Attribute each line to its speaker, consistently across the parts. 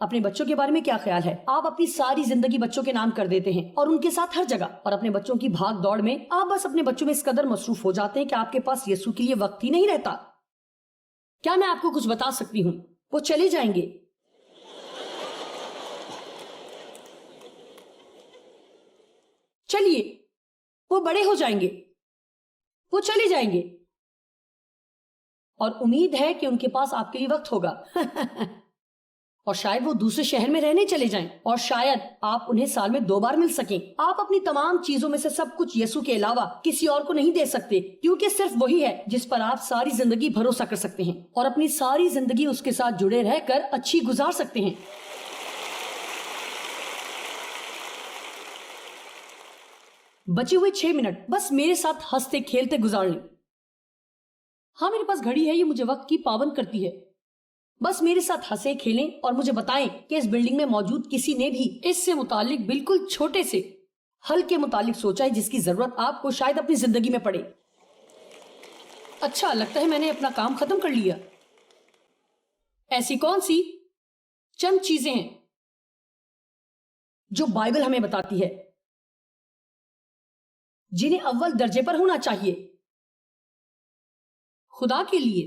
Speaker 1: اپنے بچوں کے بارے میں کیا خیال ہے؟ آپ اپنی ساری زندگی بچوں کے نام کر دیتے ہیں اور ان کے ساتھ ہر جگہ، اور اپنے بچوں کی بھاگ دوڑ میں آپ بس اپنے بچوں میں اس قدر مصروف ہو جاتے ہیں کہ آپ کے پاس یسوع کے لیے وقت ہی نہیں رہتا۔ کیا میں آپ کو کچھ بتا سکتی ہوں؟ وہ چلے جائیں گے۔ چلیے، وہ بڑے ہو جائیں گے، وہ چلے جائیں گے، اور امید ہے کہ ان کے پاس آپ کے لیے وقت ہوگا۔ اور شاید وہ دوسرے شہر میں رہنے چلے جائیں، اور شاید آپ انہیں سال میں 2 بار مل سکیں۔ آپ اپنی تمام چیزوں میں سے سب کچھ یسوع کے علاوہ کسی اور کو نہیں دے سکتے، کیونکہ صرف وہی ہے جس پر آپ ساری زندگی بھروسہ کر سکتے ہیں اور اپنی ساری زندگی اس کے ساتھ جڑے رہ کر اچھی گزار سکتے ہیں۔ بچے ہوئے 6 منٹ بس میرے ساتھ ہنستے کھیلتے گزار لیں۔ ہاں، میرے پاس گھڑی ہے، یہ مجھے وقت کی پابند کرتی ہے۔ بس میرے ساتھ ہنسے کھیلیں اور مجھے بتائیں کہ اس بلڈنگ میں موجود کسی نے بھی اس سے متعلق بالکل چھوٹے سے حل کے متعلق سوچا ہے جس کی ضرورت آپ کو شاید اپنی زندگی میں پڑے۔ اچھا، لگتا ہے میں نے اپنا کام ختم کر لیا۔ ایسی کون سی چند چیزیں ہیں جو بائبل ہمیں بتاتی ہے جنہیں اول درجے پر ہونا چاہیے خدا کے لیے؟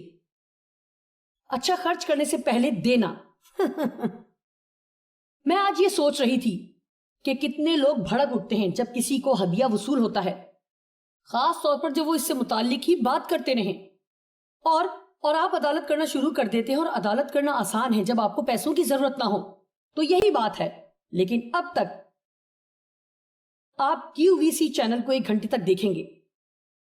Speaker 1: اچھا، خرچ کرنے سے پہلے دینا۔ میں آج یہ سوچ رہی تھی کہ کتنے لوگ بھڑک اٹھتے ہیں جب کسی کو ہدیہ وصول ہوتا ہے، خاص طور پر جب وہ اس سے متعلق ہی بات کرتے رہیں، اور آپ عدالت کرنا شروع کر دیتے ہیں۔ اور عدالت کرنا آسان ہے جب آپ کو پیسوں کی ضرورت نہ ہو، تو یہی بات ہے۔ لیکن اب تک آپ QVC چینل کو 1 گھنٹے تک دیکھیں گے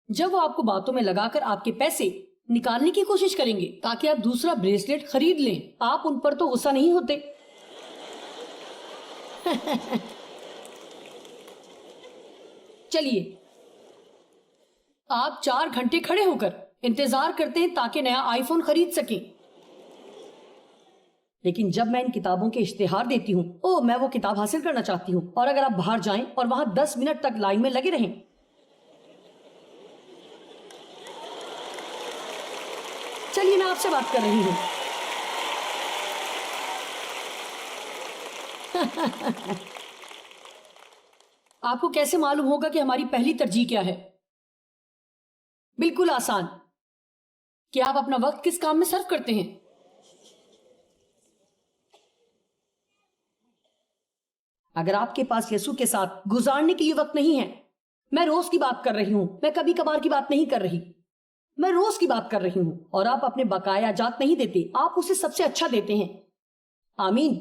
Speaker 1: جب وہ آپ کو باتوں میں لگا کر آپ کے پیسے نکالنے کی کوشش کریں گے تاکہ آپ دوسرا بریسلیٹ خرید لیں۔ آپ ان پر تو غصہ نہیں ہوتے؟ چلیے، آپ 4 گھنٹے کھڑے ہو کر انتظار کرتے ہیں تاکہ نیا آئی فون خرید سکیں، لیکن جب میں ان کتابوں کے اشتہار دیتی ہوں، میں وہ کتاب حاصل کرنا چاہتی ہوں، اور اگر آپ باہر جائیں اور وہاں 10 منٹ تک لائن میں لگے رہیں، چلیے میں آپ سے بات کر رہی ہوں۔ آپ کو کیسے معلوم ہوگا کہ ہماری پہلی ترجیح کیا ہے؟ بالکل آسان، کہ آپ اپنا وقت کس کام میں صرف کرتے ہیں۔ اگر آپ کے پاس یسوع کے ساتھ گزارنے کے لیے وقت نہیں ہے، میں روز کی بات کر رہی ہوں، میں کبھی کبھار کی بات نہیں کر رہی، میں روز کی بات کر رہی ہوں، اور آپ اپنے بقایا جات نہیں دیتے، آپ اسے سب سے اچھا دیتے ہیں۔ آمین۔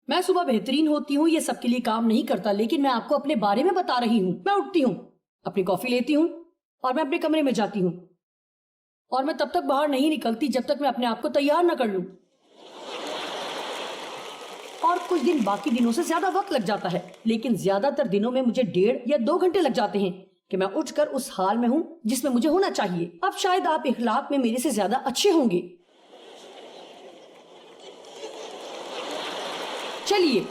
Speaker 1: میں صبح بہترین ہوتی ہوں، یہ سب کے لیے کام نہیں کرتا، لیکن میں آپ کو اپنے بارے میں بتا رہی ہوں۔ میں اٹھتی ہوں، اپنی کافی لیتی ہوں، اور میں اپنے کمرے میں جاتی ہوں، اور میں تب تک باہر نہیں نکلتی جب تک میں اپنے آپ کو تیار نہ کر لوں، اور کچھ دن باقی دنوں سے زیادہ وقت لگ جاتا ہے، لیکن زیادہ تر دنوں میں مجھے 1.5 یا 2 گھنٹے لگ جاتے ہیں کہ میں اٹھ کر اس حال میں ہوں جس میں مجھے ہونا چاہیے۔ اب شاید آپ اخلاق میں میرے سے زیادہ اچھے ہوں گے۔ چلیے،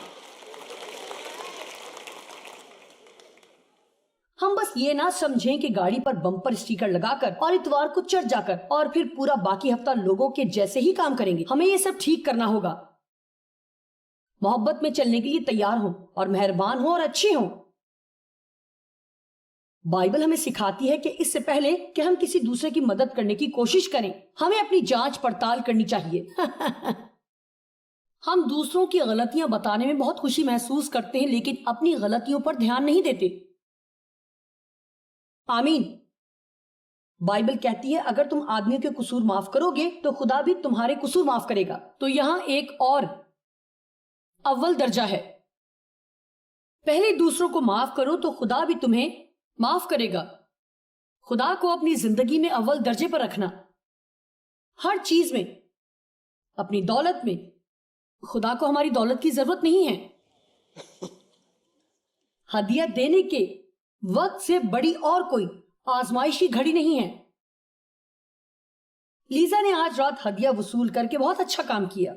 Speaker 1: ہم بس یہ نہ سمجھیں کہ گاڑی پر بمپر اسٹیکر لگا کر اور اتوار کو چرچ جا کر اور پھر پورا باقی ہفتہ لوگوں کے جیسے ہی کام کریں گے۔ ہمیں یہ سب ٹھیک کرنا ہوگا، محبت میں چلنے کے لیے تیار ہوں، اور مہربان ہوں، اور اچھے ہوں۔ بائبل ہمیں سکھاتی ہے کہ اس سے پہلے کہ ہم کسی دوسرے کی مدد کرنے کی کوشش کریں، ہمیں اپنی جانچ پڑتال کرنی چاہیے۔ ہم دوسروں کی غلطیاں بتانے میں بہت خوشی محسوس کرتے ہیں، لیکن اپنی غلطیوں پر دھیان نہیں دیتے۔ آمین۔ بائبل کہتی ہے اگر تم آدمیوں کے قصور معاف کرو گے تو خدا بھی تمہارے قصور معاف کرے گا۔ تو یہاں ایک اور اول درجہ ہے، پہلے دوسروں کو معاف کرو تو خدا بھی تمہیں معاف کرے گا۔ خدا کو اپنی زندگی میں اول درجے پر رکھنا، ہر چیز میں، اپنی دولت میں۔ خدا کو ہماری دولت کی ضرورت نہیں ہے۔ ہدیہ دینے کے وقت سے بڑی اور کوئی آزمائشی گھڑی نہیں ہے۔ لیزا نے آج رات ہدیہ وصول کر کے بہت اچھا کام کیا،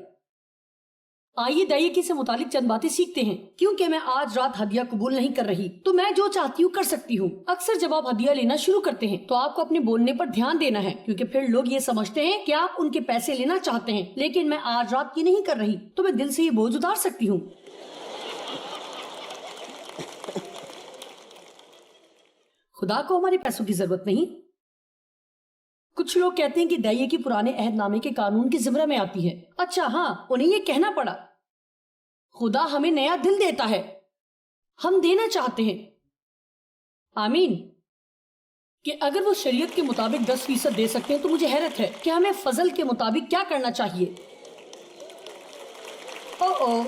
Speaker 1: آئیے دائیکی سے متعلق چند باتیں سیکھتے ہیں۔ کیونکہ میں آج رات ہدیہ قبول نہیں کر رہی تو میں جو چاہتی ہوں کر سکتی ہوں۔ اکثر جب آپ ہدیہ لینا شروع کرتے ہیں تو آپ کو اپنے بولنے پر دھیان دینا ہے، کیونکہ پھر لوگ یہ سمجھتے ہیں کہ آپ ان کے پیسے لینا چاہتے ہیں، لیکن میں آج رات یہ نہیں کر رہی تو میں دل سے یہ بوجھ اتار سکتی ہوں۔ خدا کو ہمارے پیسوں کی ضرورت نہیں۔ کچھ لوگ کہتے ہیں کہ دائیکی کی پرانے عہد نامے کے قانون کی زمرہ میں آتی ہے۔ اچھا ہاں، انہیں یہ کہنا پڑا۔ خدا ہمیں نیا دل دیتا ہے، ہم دینا چاہتے ہیں۔ آمین۔ کہ اگر وہ شریعت کے مطابق 10% دے سکتے ہیں تو مجھے حیرت ہے کہ ہمیں فضل کے مطابق کیا کرنا چاہیے۔ او